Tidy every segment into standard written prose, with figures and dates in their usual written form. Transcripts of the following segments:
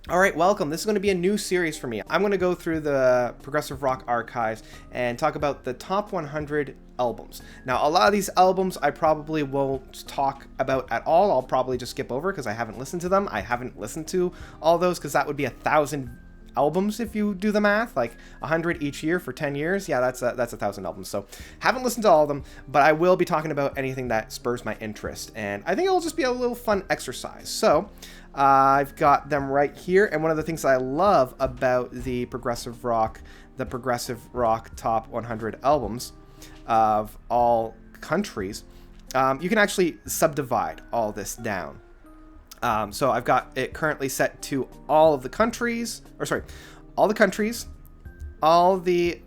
All right, welcome. This is going to be a new series for me. I'm going to go through the progressive rock archives and talk about the top 100 albums. Now, a lot of these albums I probably won't talk about at all. I'll probably just skip over because I haven't listened to them. I haven't listened to all those because that would be 1,000 albums if you do the math, like 100 each year for 10 years. Yeah, that's 1,000 albums. So haven't listened to all of them, but I will be talking about anything that spurs my interest, and I think it'll just be a little fun exercise. So I've got them right here, and one of the things I love about the progressive rock top 100 albums of all countries, you can actually subdivide all this down. So I've got it currently set to all the countries, all the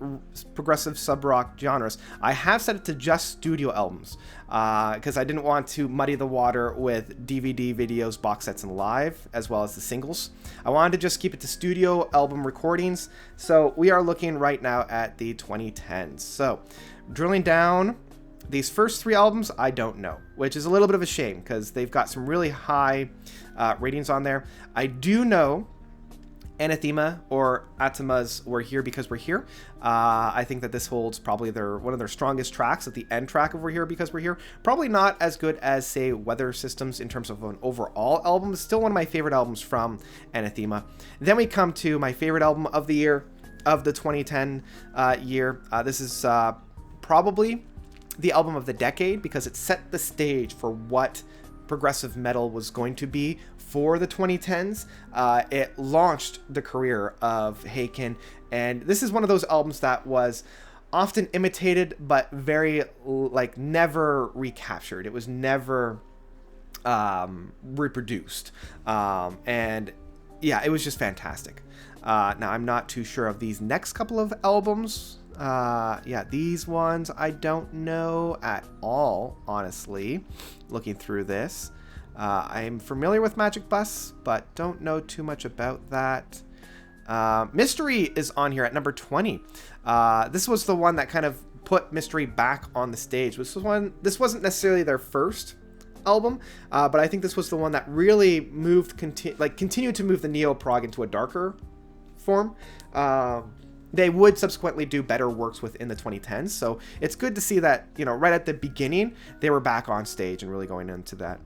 progressive sub-rock genres. I have set it to just studio albums because I didn't want to muddy the water with DVD, videos, box sets, and live, as well as the singles. I wanted to just keep it to studio album recordings. So we are looking right now at the 2010s. So drilling down, these first three albums, I don't know, which is a little bit of a shame because they've got some really high ratings on there. I do know Anathema or Atema's We're Here Because We're Here. I think that this holds probably one of their strongest tracks at the end track of We're Here Because We're Here. Probably not as good as, say, Weather Systems in terms of an overall album. It's still one of my favorite albums from Anathema. Then we come to my favorite album of the year, of the 2010 year. This is probably the album of the decade because it set the stage for what progressive metal was going to be for the 2010s. It launched the career of Haken, and this is one of those albums that was often imitated but very never recaptured. It was never reproduced, and yeah, it was just fantastic. Now I'm not too sure of these next couple of albums. Yeah, these ones I don't know at all, honestly, looking through this. I'm familiar with Magic Bus, but don't know too much about that. Mystery is on here at number 20. This was the one that kind of put Mystery back on the stage. This wasn't necessarily their first album, but I think this was the one that really continued to move the neo-prog into a darker form. They would subsequently do better works within the 2010s, so it's good to see that, right at the beginning, they were back on stage and really going into that.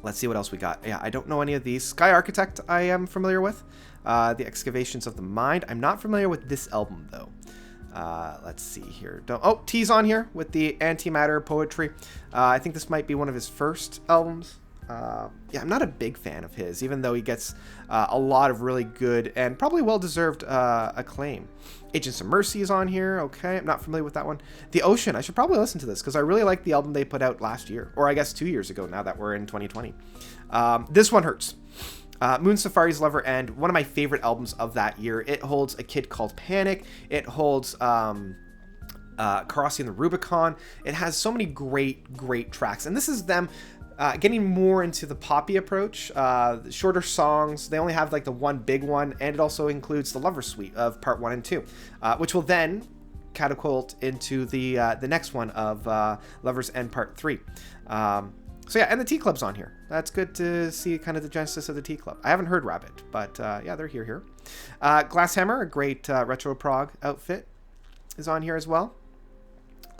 Let's see what else we got. Yeah, I don't know any of these. Sky Architect I am familiar with. The Excavations of the Mind. I'm not familiar with this album, though. Let's see here. T's on here with the Antimatter Poetry. I think this might be one of his first albums. Yeah, I'm not a big fan of his, even though he gets a lot of really good and probably well-deserved acclaim. Agents of Mercy is on here. Okay, I'm not familiar with that one. The Ocean, I should probably listen to this because I really like the album they put out last year, or I guess 2 years ago now that we're in 2020. This one hurts. Moon Safari's Lover End, one of my favorite albums of that year. It holds A Kid Called Panic. It holds Crossing the Rubicon. It has so many great tracks, and this is them getting more into the poppy approach, shorter songs. They only have the one big one, and it also includes the Lover Suite of part 1 and 2, which will then catapult into the next one of Lover's End part 3. So yeah, and the T Club's on here. That's good to see kind of the genesis of the T Club. I haven't heard Rabbit, but yeah, they're here. Glasshammer, a great retro prog outfit, is on here as well.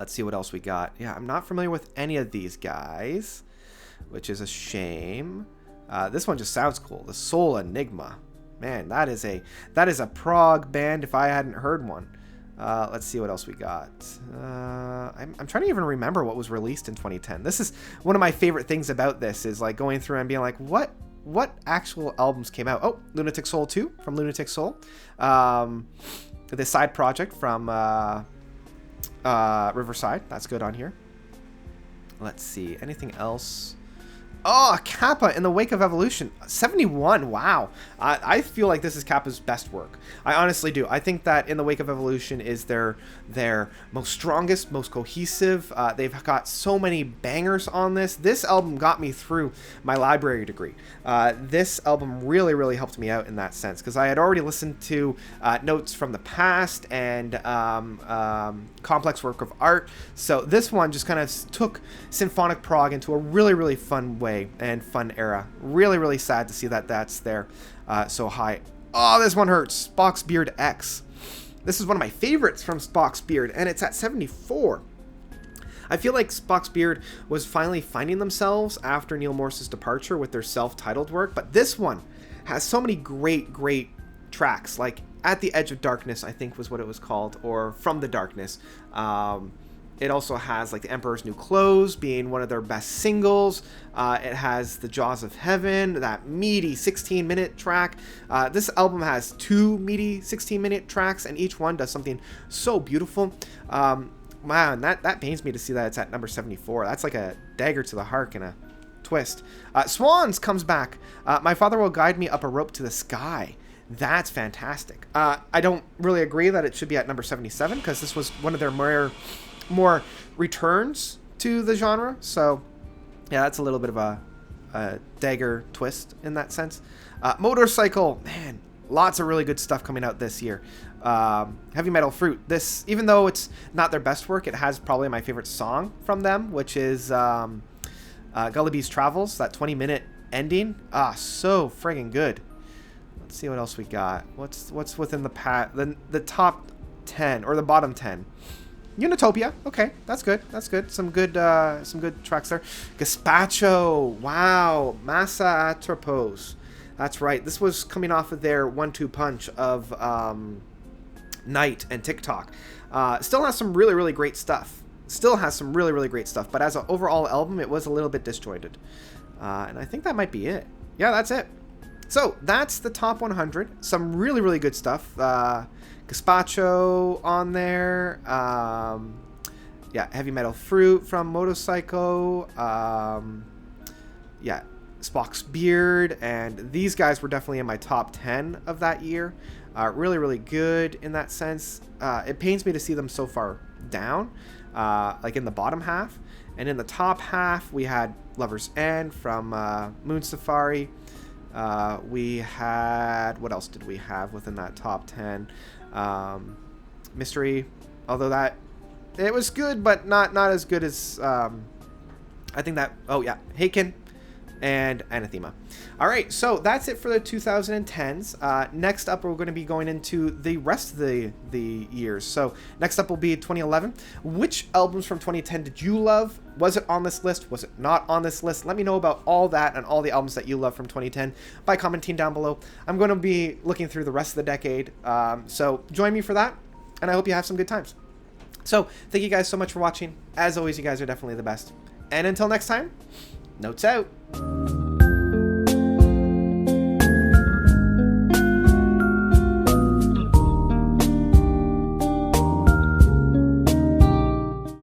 Let's see what else we got. Yeah, I'm not familiar with any of these guys, which is a shame. This one just sounds cool. The Soul Enigma. Man, that is a prog band if I hadn't heard one. Let's see what else we got. I'm trying to even remember what was released in 2010. This is one of my favorite things about this, is going through and being like, what actual albums came out? Oh, Lunatic Soul 2 from Lunatic Soul. The side project from Riverside. That's good on here. Let's see. Anything else? Oh, Kappa in the Wake of Evolution. 71. Wow. I feel like this is Kappa's best work. I honestly do. I think that In the Wake of Evolution is their most strongest, most cohesive. They've got so many bangers on this. This album got me through my library degree. This album really helped me out in that sense, because I had already listened to Notes from the Past and Complex Work of Art. So this one just kind of took symphonic prog into a really fun way. way and fun era. Really, really sad to see that that's there so high. Oh, this one hurts. Spock's Beard X. This is one of my favorites from Spock's Beard, and it's at 74. I feel like Spock's Beard was finally finding themselves after Neil Morse's departure with their self-titled work, but this one has so many great, great tracks, like At the Edge of Darkness, I think was what it was called, or From the Darkness. It also has like The Emperor's New Clothes being one of their best singles. It has The Jaws of Heaven, that meaty 16-minute track. This album has 2 meaty 16-minute tracks, and each one does something so beautiful. Man, that pains me to see that it's at number 74. That's like a dagger to the heart and a twist. Swans comes back. My Father Will Guide Me Up a Rope to the Sky. That's fantastic. I don't really agree that it should be at number 77 because this was one of their more returns to the genre. So, yeah, that's a little bit of a dagger twist in that sense. Motorcycle, man, lots of really good stuff coming out this year. Heavy Metal Fruit. This, even though it's not their best work, it has probably my favorite song from them, which is Gulliby's Travels, that 20-minute ending. So friggin' good. Let's see what else we got. What's within the top 10 or the bottom 10? Unitopia. Okay, that's good. That's good. Some good tracks there. Gazpacho. Wow. Masa Atropos. That's right. This was coming off of their 1-2 punch of Night and TikTok. Still has some really, really great stuff. But as an overall album, it was a little bit disjointed. And I think that might be it. Yeah, that's it. So that's the top 100. Some really, really good stuff. Gazpacho on there. Yeah, Heavy Metal Fruit from Motorcycle. Yeah, Spock's Beard. And these guys were definitely in my top 10 of that year. Really, really good in that sense. It pains me to see them so far down, like in the bottom half. And in the top half, we had Lover's End from Moon Safari. We had, what else did we have within that top 10? Mystery, although that, it was good, but not as good as, I think that, oh yeah, Haken and Anathema. All right, so that's it for the 2010s. Next up, we're going to be going into the rest of the years. So next up will be 2011. Which albums from 2010 did you love? Was it on this list? Was it not on this list? Let me know about all that and all the albums that you love from 2010 by commenting down below. I'm going to be looking through the rest of the decade. So join me for that, and I hope you have some good times. So thank you guys so much for watching. As always, you guys are definitely the best. And until next time, notes out.